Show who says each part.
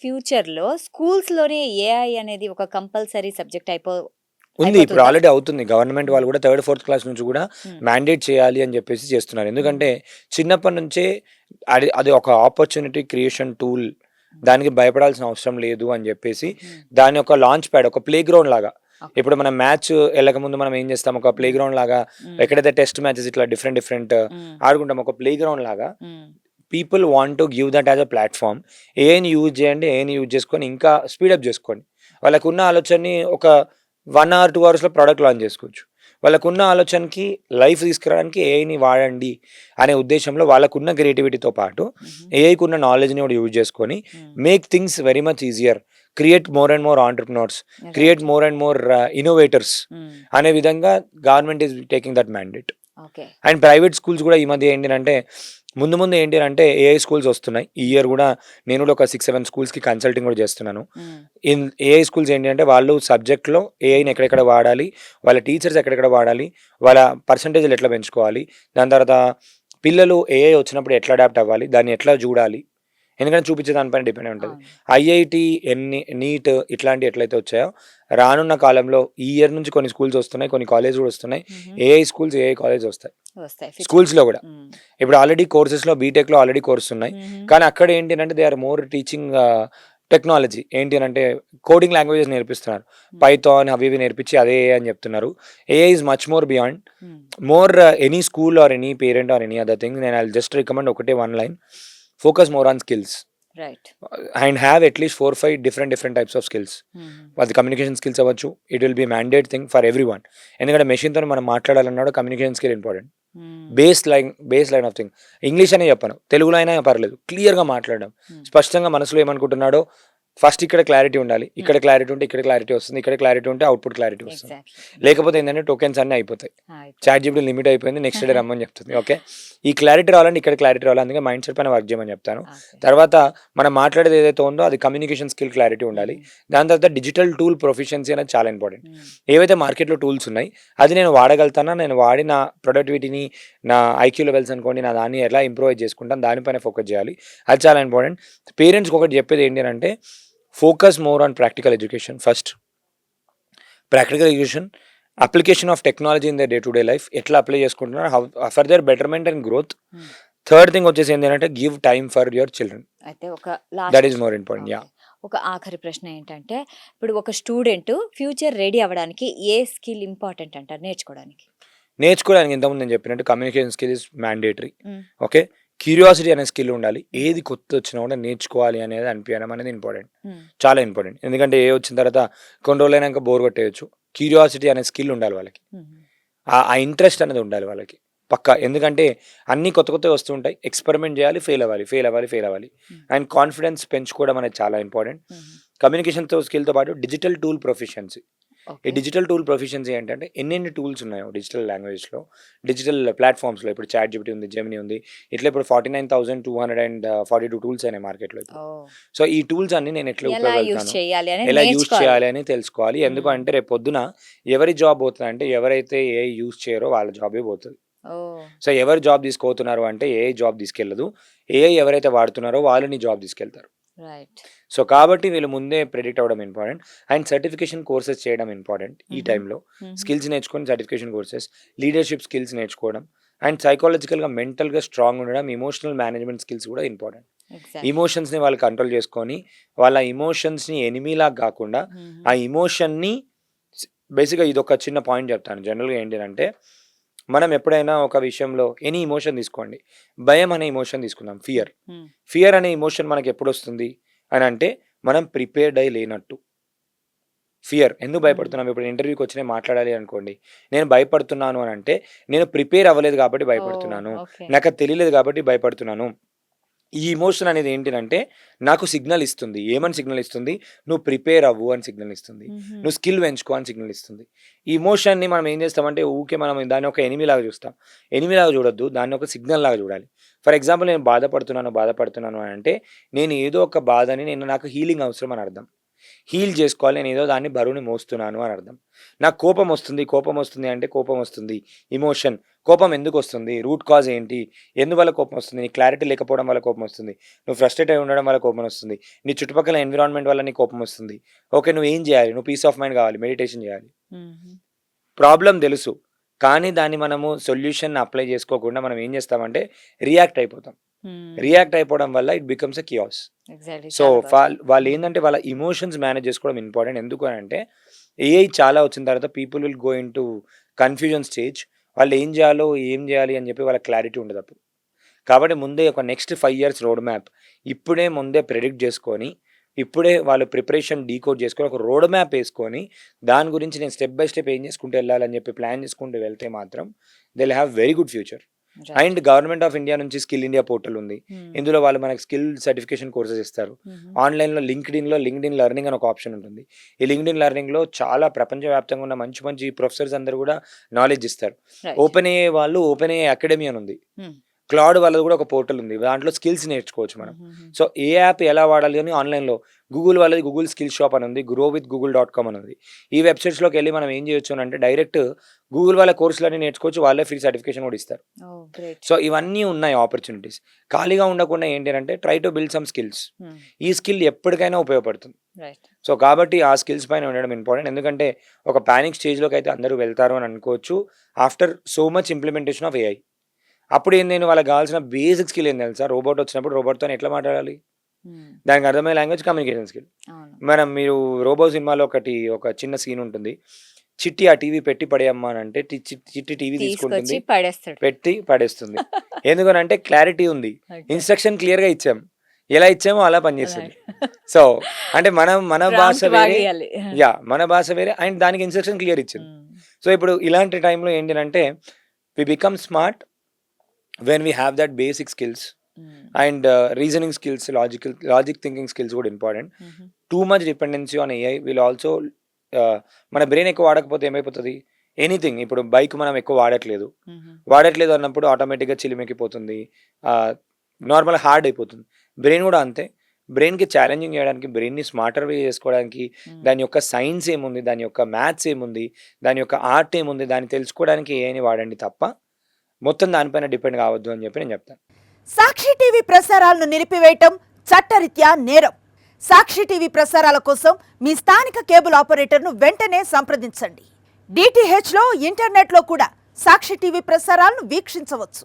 Speaker 1: ఫ్యూచర్‌లో స్కూల్స్‌లోనే ఏఐ అనేది ఒక కంపల్సరీ సబ్జెక్ట్
Speaker 2: ఉంది. ఇప్పుడు
Speaker 1: అయిపోతుందా?
Speaker 2: ఆల్రెడీ అవుతుంది. గవర్నమెంట్
Speaker 1: హ్మ్.
Speaker 2: వాళ్ళు కూడా థర్డ్, ఫోర్త్ క్లాస్ నుంచి కూడా
Speaker 1: హ్మ్.
Speaker 2: మ్యాండేట్ చేయాలి అని చెప్పేసి చేస్తున్నారు.
Speaker 1: హ్మ్.
Speaker 2: ఎందుకంటే చిన్నప్పటి నుంచే అది అది ఒక ఆపర్చునిటీ క్రియేషన్ టూల్.
Speaker 1: హ్మ్.
Speaker 2: దానికి భయపడాల్సిన అవసరం లేదు అని చెప్పేసి
Speaker 1: హ్మ్.
Speaker 2: దాని యొక్క లాంచ్ ప్యాడ్ ఒక ప్లే గ్రౌండ్ లాగా.
Speaker 1: ఓకే.
Speaker 2: ఇప్పుడు మనం మ్యాచ్ ఎళ్ళకముందు మనం ఏం చేస్తాం, ఒక ప్లే
Speaker 1: హ్మ్.
Speaker 2: గ్రౌండ్ లాగా
Speaker 1: హ్మ్.
Speaker 2: ఎక్కడైతే టెస్ట్ మ్యాచెస్ ఇట్లా డిఫరెంట్ డిఫరెంట్
Speaker 1: హ్మ్.
Speaker 2: ఆడుకుంటాం. ఒక ప్లే గ్రౌండ్ లాగా
Speaker 1: hmm.
Speaker 2: People want to give that as a platform. ఏఐని యూజ్ చేయండి. ఏఐని యూజ్ చేసుకొని ఇంకా స్పీడప్ చేసుకోండి. వాళ్ళకున్న ఆలోచనని ఒక 1 అవర్, 2 అవర్స్‌లో ప్రొడక్ట్ లాంచ్ చేసుకోవచ్చు. వాళ్ళకున్న ఆలోచనకి లైఫ్ తీసుకురావడానికి ఏఐని వాడండి అనే ఉద్దేశంలో వాళ్ళకున్న క్రియేటివిటీతో పాటు
Speaker 1: హుహు.
Speaker 2: ఏఐకున్న నాలెడ్జ్‌ని కూడా యూజ్ చేసుకొని
Speaker 1: హ్మ్.
Speaker 2: Make things very much easier. Create more and more entrepreneurs. Create
Speaker 1: right.
Speaker 2: More and more innovators
Speaker 1: హ్మ్.
Speaker 2: అనే విధంగా government is taking that mandate.
Speaker 1: Okay.
Speaker 2: And private schools కూడా ఈ మధ్య ఏంటినంటే ముందు ముందు ఏంటి అంటే ఏఐ స్కూల్స్ వస్తున్నాయి. ఈ ఇయర్ కూడా నేను కూడా ఒక 6, 7 స్కూల్స్‌కి కన్సల్టింగ్ కూడా చేస్తున్నాను.
Speaker 1: హ్మ్.
Speaker 2: ఏఐ స్కూల్స్ ఏంటి అంటే వాళ్ళు సబ్జెక్ట్‌లో ఏఐని ఎక్కడెక్కడ వాడాలి, వాళ్ళ టీచర్స్ ఎక్కడెక్కడ వాడాలి, వాళ్ళ పర్సెంటేజ్‌లు ఎట్లా పెంచుకోవాలి, దాని తర్వాత పిల్లలు ఏఐ వచ్చినప్పుడు ఎట్లా అడాప్ట్ అవ్వాలి, దాన్ని ఎట్లా చూడాలి. ఎందుకంటే చూపించే దానిపైన డిపెండ్ అయి ఉంటది.
Speaker 1: అవును.
Speaker 2: ఐఐటీ, నీట్ ఇట్లాంటివి ఎట్లయితే వచ్చాయో రానున్న కాలంలో ఈ ఇయర్ నుంచి కొన్ని స్కూల్స్ వస్తున్నాయి. కొన్ని కాలేజ్‌లు కూడా వస్తున్నాయి.
Speaker 1: హుహు.
Speaker 2: ఏఐ స్కూల్స్, ఏఐ కాలేజ్ వస్తాయి.
Speaker 1: వస్తాయి ఫ్యూచర్‌లో.
Speaker 2: స్కూల్స్‌లో గూడా.
Speaker 1: హ్మ్.
Speaker 2: ఇప్పుడు ఆల్రెడీ కోర్సెస్‌లో బీటెక్‌లో ఆల్రెడీ కోర్సెస్ ఉన్నాయి.
Speaker 1: హుహు.
Speaker 2: కానీ అక్కడ ఏంటి అనంటే they are more teaching technology. ఏంటి అనంటే కోడింగ్ లాంగ్వేజెస్ నేర్పిస్తున్నారు.
Speaker 1: హ్మ్.
Speaker 2: పైథాన్ అవి ఇవి నేర్పించి అదే ఏఐ అని చెప్తున్నారు. AI is much more beyond.
Speaker 1: Hmm.
Speaker 2: More any school or any parent or any other thing నేను ఐ విల్ జస్ట్ రికమెండ్ ఒకటే one line. Focus more on skills.
Speaker 1: Right.
Speaker 2: And have at least 4, 5 different types of skills.
Speaker 1: హుహు.
Speaker 2: అది communication skills అవ్వచ్చు. It will be mandate thing for everyone. ఎందుకంటే మెషిన్‌తోని మనం మాట్లాడాలన్నా కూడా communication skill important.
Speaker 1: Hmm.
Speaker 2: Base line of thing. English అనే చెప్పను. తెలుగులో అయినా పర్లేదు. క్లియర్‌గా మాట్లాడడం.
Speaker 1: హ్మ్.
Speaker 2: స్పష్టంగా మనసులో ఏమనుకుంటున్నాడో ఫస్ట్ ఇక్కడ క్లారిటీ ఉండాలి.
Speaker 1: హ్మ్.
Speaker 2: ఇక్కడ క్లారిటీ ఉంటే ఇక్కడ క్లారిటీ వస్తుంది. ఇక్కడ క్లారిటీ ఉంటే అవుట్‌పుట్ క్లారిటీ వస్తుంది.
Speaker 1: ఎగ్జాక్ట్‌లీ. హ్మ్.
Speaker 2: లేకపోతే ఏందంటే టోకెన్స్ అన్నీ అయిపోతాయి.
Speaker 1: అయిపోతాయి.
Speaker 2: చాట్‌జీపీటీ లిమిట్ అయిపోయింది. నెక్స్ట్ డే రమ్మని చెప్తుంది. ఓకే. ఈ క్లారిటీ రావాలంటే ఇక్కడ క్లారిటీ రావాలి. అందుకే మైండ్ సెట్ పైన వర్క్ చేయమని చెప్తాను.
Speaker 1: ఓకే.
Speaker 2: తర్వాత మనం మాట్లాడేది ఏదైతే ఉందో అది కమ్యూనికేషన్ స్కిల్ క్లారిటీ ఉండాలి.
Speaker 1: హ్మ్.
Speaker 2: దాని తర్వాత డిజిటల్ టూల్ ప్రొఫిషియన్సీ అనేది చాలా ఇంపార్టెంట్.
Speaker 1: హ్మ్.
Speaker 2: ఏవైతే మార్కెట్‌లో టూల్స్ ఉన్నాయి, అది నేను వాడగలుగుతానా? నేను వాడి నా ప్రొడక్టివిటీని, నా ఐక్యూ లెవెల్స్ అనుకోండి, నా దాన్ని ఎలా ఇంప్రూవైజ్ చేసుకుంటాను, దానిపైన ఫోకస్ చేయాలి. అది చాలా ఇంపార్టెంట్. పేరెంట్స్‌కి ఒకటి చెప్పేది ఏంటి అనంటే, focus more on practical education first. Practical education, application of technology in the day to day life ఎట్లా అప్లై చేసుకుంటున్నారు, for their betterment and growth.
Speaker 1: హ్మ్.
Speaker 2: థర్డ్ థింగ్ వచ్చేసి ఏంటి అంటే give time for your children.
Speaker 1: అయితే ఒక
Speaker 2: that
Speaker 1: last
Speaker 2: is more important.
Speaker 1: Okay.
Speaker 2: Yeah!
Speaker 1: ఒక ఆఖరి ప్రశ్న ఏంటంటే, ఇప్పుడు ఒక స్టూడెంట్ ఫ్యూచర్ రెడీ అవ్వడానికి ఏ స్కిల్ ఇంపార్టెంట్ అంటారు నేర్చుకోవడానికి?
Speaker 2: నేర్చుకోవడానికి ఇంతకుముందు నేను చెప్పినట్టు కమ్యూనికేషన్ స్కిల్ ఇస్ మ్యాండేటరీ.
Speaker 1: హ్మ్.
Speaker 2: ఓకే. క్యూరియాసిటీ అనే స్కిల్ ఉండాలి.
Speaker 1: హ్మ్.
Speaker 2: ఏది కొత్తొచ్చినా కూడా నేర్చుకోవాలి అనేది అనిపియడం అనేది ఇంపార్టెంట్.
Speaker 1: హ్మ్.
Speaker 2: చాలా ఇంపార్టెంట్. ఎందుకంటే ఏ వచ్చిన తర్వాత కొన్ని రోజులైనాక బోర్ కొట్టేయొచ్చు. క్యూరియాసిటీ అనే స్కిల్ ఉండాలి వాళ్ళకి.
Speaker 1: హుహు.
Speaker 2: ఆ ఇంట్రెస్ట్ అనేది ఉండాలి వాళ్ళకి. పక్కా. ఎందుకంటే అన్నీ కొత్తవి వస్తూ ఉంటాయి. ఎక్స్‌పెరిమెంట్ చేయాలి. ఫెయిల్ అవ్వాలి.
Speaker 1: హ్మ్.
Speaker 2: అండ్ కాన్ఫిడెన్స్ పెంచుకోవడం అనేది చాలా ఇంపార్టెంట్.
Speaker 1: హుహు.
Speaker 2: కమ్యూనికేషన్‌తో స్కిల్‌తో పాటు డిజిటల్ టూల్ ప్రొఫిషియన్సీ. ఈ
Speaker 1: ఓకే.
Speaker 2: డిజిటల్ టూల్ ప్రొఫిషియన్సీ ఏంటంటే ఎన్నెన్ని టూల్స్ ఉన్నాయో డిజిటల్ లాంగ్వేజ్‌లో, డిజిటల్ ప్లాట్‌ఫార్మ్స్‌లో ఇప్పుడు చాట్‌జిపిటీ ఉంది, జెమినీ ఉంది. ఇట్లా ఇప్పుడు 49,242 టూల్స్ అయినాయి మార్కెట్‌లో ఇప్పుడు.
Speaker 1: ఓహ్!
Speaker 2: సో, ఈ టూల్స్ అన్నీ నేను ఎట్లా
Speaker 1: ఎలా యూజ్
Speaker 2: ఉపయోగలుగుతాను,
Speaker 1: చేయాలి అనేది
Speaker 2: ఎలా యూజ్
Speaker 1: నేర్చుకోవాలి.
Speaker 2: చేయాలి అని తెలుసుకోవాలి. ఎందుకు
Speaker 1: హ్మ్.
Speaker 2: అంటే రేపు పొద్దున ఎవరి జాబ్ పోతదంటే ఎవరైతే ఏఐ యూజ్ చేయరో వాళ్ళ జాబే పోతది.
Speaker 1: ఓహ్!
Speaker 2: సో, ఎవరు జాబ్ తీసుకోతున్నారు అంటే ఏఐ జాబ్ తీసుకెళ్ళదు. ఏఐ ఎవరైతే వాడుతున్నారో వాళ్ళు నీ జాబ్ తీసుకెళ్తారు.
Speaker 1: రైట్.
Speaker 2: సో, కాబట్టి వీళ్ళు ముందే ప్రిడిక్ట్ అవ్వడం ఇంపార్టెంట్. అండ్ సర్టిఫికేషన్ కోర్సెస్ చేయడం ఇంపార్టెంట్ ఈ
Speaker 1: హుహు.
Speaker 2: టైంలో.
Speaker 1: హుహు.
Speaker 2: స్కిల్స్ నేర్చుకొని సర్టిఫికేషన్ కోర్సెస్, లీడర్‌షిప్ స్కిల్స్ నేర్చుకోవడం అండ్ సైకాలజికల్‌గా, మెంటల్‌గా స్ట్రాంగ్ ఉండడం, ఎమోషనల్ మేనేజ్‌మెంట్ స్కిల్స్ కూడా ఇంపార్టెంట్.
Speaker 1: ఎగ్జాక్ట్‌లీ.
Speaker 2: ఎమోషన్స్‌ని వాళ్ళు కంట్రోల్ చేసుకొని, వాళ్ళ ఎమోషన్స్‌ని ఎనిమీలాగా గాకుండా,
Speaker 1: హుహు.
Speaker 2: ఆ ఎమోషన్‌ని స్ బేసిక్‌గా ఇదొక చిన్న పాయింట్ చెప్తాను. జనరల్‌గా ఏంటిదంటే, మనం ఎప్పుడైనా ఒక విషయంలో ఎనీ ఎమోషన్ తీసుకోండి. భయం అనే ఎమోషన్ తీసుకుందాం.
Speaker 1: హ్మ్.
Speaker 2: ఫియర్.
Speaker 1: హ్మ్.
Speaker 2: ఫియర్ అనే ఎమోషన్ మనకెప్పుడొస్తుంది అనంటే, మనం ప్రిపేర్డ్ అయ్యి లేనట్టు. ఫియర్. ఎందుకు
Speaker 1: హ్మ్.
Speaker 2: భయపడుతున్నాం? ఇప్పుడు ఇంటర్వ్యూకొచ్చి నేను మాట్లాడాలి అనుకోండి. నేను భయపడుతున్నాను అనంటే, నేను ప్రిపేర్ అవ్వలేదు కాబట్టి
Speaker 1: ఓహ్!
Speaker 2: భయపడుతున్నాను.
Speaker 1: ఓకే.
Speaker 2: నాకది తెలియలేదు కాబట్టి భయపడుతున్నాను. ఈ ఎమోషన్ అనేది ఏంటిదంటే, నాకు సిగ్నల్ ఇస్తుంది. ఏమని
Speaker 1: హ్మ్.
Speaker 2: సిగ్నల్ ఇస్తుంది? నువ్వు ప్రిపేర్ అవ్వు అని సిగ్నల్ ఇస్తుంది.
Speaker 1: హుహు.
Speaker 2: నువ్వు స్కిల్ పెంచుకో అని సిగ్నల్ ఇస్తుంది. ఈ ఎమోషన్‌ని మనం ఏం చేస్తామంటే, ఊకే మనం దాన్ని ఒక ఎనిమీలాగా చూస్తాం. ఎనిమీలాగా చూడొద్దు. దాన్ని ఒక సిగ్నల్‌లాగా చూడాలి. ఫర్ ఎగ్జాంపుల్ నేను బాధపడుతున్నాను అనంటే, నేను ఏదో ఒక బాధని నాకు హీలింగ్ అవసరం అని అర్థం. హీల్ చేసుకోవాలి, నేను ఏదో దాన్ని బరువుని మోస్తున్నాను అని అర్థం. నాకు కోపం వస్తుంది అంటే కోపం వస్తుంది, ఇమోషన్. కోపం ఎందుకు వస్తుంది, రూట్ కాజ్ ఏంటి, ఎందువల్ల కోపం వస్తుంది, నీ క్లారిటీ లేకపోవడం వల్ల కోపం వస్తుంది, నువ్వు ఫ్రస్ట్రేట్ అయి ఉండడం వల్ల కోపం వస్తుంది, నీ చుట్టుపక్కల ఎన్విరాన్మెంట్ వల్ల నీ కోపం వస్తుంది. ఓకే, నువ్వు ఏం చేయాలి, నువ్వు పీస్ ఆఫ్ మైండ్ కావాలి, మెడిటేషన్ చేయాలి. ప్రాబ్లం తెలుసు, కానీ దాన్ని మనము సొల్యూషన్ అప్లై చేసుకోకుండా మనం ఏం చేస్తామంటే రియాక్ట్ అయిపోతాం. రియాక్ట్ అయిపోవడం వల్ల it becomes a kiosk. So వాళ్ళు ఏంటంటే వాళ్ళ ఇమోషన్స్ మేనేజ్ చేసుకోవడం ఇంపార్టెంట్. ఎందుకు అని అంటే ఏఐ చాలా వచ్చిన తర్వాత people will go in to confusion stage. వాళ్ళు ఏం చేయాలి అని చెప్పి వాళ్ళ క్లారిటీ ఉండదు అప్పుడు. కాబట్టి ముందే ఒక నెక్స్ట్ 5 years రోడ్ మ్యాప్ ఇప్పుడే ముందే ప్రెడిక్ట్ చేసుకొని, ఇప్పుడే వాళ్ళు ప్రిపరేషన్ డీకోడ్ చేసుకొని ఒక రోడ్ మ్యాప్ వేసుకొని దాని గురించి నేను స్టెప్ బై స్టెప్ ఏం చేసుకుంటూ వెళ్ళాలని చెప్పి ప్లాన్ చేసుకుంటూ వెళ్తే మాత్రం they will have very good future. And government of India నుంచి స్కిల్ ఇండియా పోర్టల్ ఉంది. ఇందులో వాళ్ళు మనకి స్కిల్ సర్టిఫికేషన్ కోర్సెస్ ఇస్తారు. ఆన్లైన్లో లింక్డ్ఇన్ లెర్నింగ్ అని ఒక ఆప్షన్ ఉంటుంది. ఈ లింక్డ్ఇన్ లెర్నింగ్లో చాలా ప్రపంచవ్యాప్తంగా ఉన్న మంచి మంచి ప్రొఫెసర్స్ అందరూ కూడా నాలెడ్జ్ ఇస్తారు. ఓపెన్ అయ్యే వాళ్ళు ఓపెన్ అయ్యే అకాడమీ అని ఉంది. క్లౌడ్ వాళ్ళది కూడా ఒక పోర్టల్ ఉంది, దాంట్లో స్కిల్స్ నేర్చుకోవచ్చు మనం. సో ఏ యాప్ ఎలా వాడాలి అని ఆన్లైన్లో గూగుల్ వాళ్ళది గూగుల్ స్కిల్ షాప్ అని ఉంది, growwithgoogle.com అని ఉంది. ఈ వెబ్సైట్స్లోకి వెళ్ళి మనం ఏం చేయొచ్చు అని అంటే డైరెక్ట్ గూగుల్ వాళ్ళ కోర్సులన్నీ నేర్చుకోవచ్చు, వాళ్ళే ఫ్రీ సర్టిఫికేషన్ కూడా ఇస్తారు. సో ఇవన్నీ ఉన్నాయి ఆపర్చునిటీస్. ఖాళీగా ఉండకుండా ఏంటి అంటే try to build some skills. ఈ స్కిల్ ఎప్పటికైనా ఉపయోగపడుతుంది. సో కాబట్టి ఆ స్కిల్స్ పైన ఉండడం ఇంపార్టెంట్. ఎందుకంటే ఒక పానిక్ స్టేజ్లోకి అయితే అందరూ వెళ్తారు అని అనుకోవచ్చు after so much implementation of AI. అప్పుడు నేను వాళ్ళకి కావాల్సిన బేసిక్ స్కిల్ ఏం తెలుసా, రోబోట్ వచ్చినప్పుడు రోబోట్తో ఎట్లా మాట్లాడాలి, దానికి అర్థమయ్యే లాంగ్వేజ్ కమ్యూనికేషన్ స్కిల్. మీరు రోబో సినిమాలో ఒక చిన్న సీన్ ఉంటుంది, చిట్టి ఆ టీవీ పెట్టి పడేయమ్మా అని అంటే చిట్టి టీవీ తీసుకుంటుంది, పెట్టి పడేస్తుంది. ఎందుకనంటే క్లారిటీ ఉంది, ఇన్స్ట్రక్షన్ క్లియర్గా ఇచ్చాం, ఎలా ఇచ్చామో అలా పనిచేస్తుంది. సో అంటే మన భాష వేరే, మన భాష వేరే, అండ్ దానికి ఇన్స్ట్రక్షన్ క్లియర్ ఇచ్చింది. సో ఇప్పుడు ఇలాంటి టైంలో ఏంటంటే we become smart when we have that basic skills and reasoning skills, logic thinking skills కూడా important. Too much dependency on AI will also మన బ్రెయిన్ ఎక్కువ వాడకపోతే ఏమైపోతుంది, ఎనీథింగ్. ఇప్పుడు బైక్ మనం ఎక్కువ వాడట్లేదు అన్నప్పుడు ఆటోమేటిక్గా చిలిమెక్కిపోతుంది, నార్మల్ హార్డ్ అయిపోతుంది. బ్రెయిన్ కూడా అంతే. బ్రెయిన్కి ఛాలెంజింగ్ చేయడానికి, బ్రెయిన్ని స్మార్టర్ వే చేసుకోవడానికి దాని యొక్క సైన్స్ ఏముంది, దాని యొక్క మ్యాథ్స్ ఏముంది, దాని యొక్క ఆర్ట్ ఏముంది, దాన్ని తెలుసుకోవడానికి ఏఐని వాడండి తప్ప మొత్తం దానిపైన డిపెండ్ కావద్దు అని చెప్పి నేను చెప్తాను.
Speaker 3: సాక్షి టీవీ ప్రసారాలను నిలిపివేయటం చట్టరీత్యా నేరం. సాక్షి టీవీ ప్రసారాల కోసం మీ స్థానిక కేబుల్ ఆపరేటర్ను వెంటనే సంప్రదించండి. DTHలో ఇంటర్నెట్లో కూడా సాక్షి టీవీ ప్రసారాలను వీక్షించవచ్చు.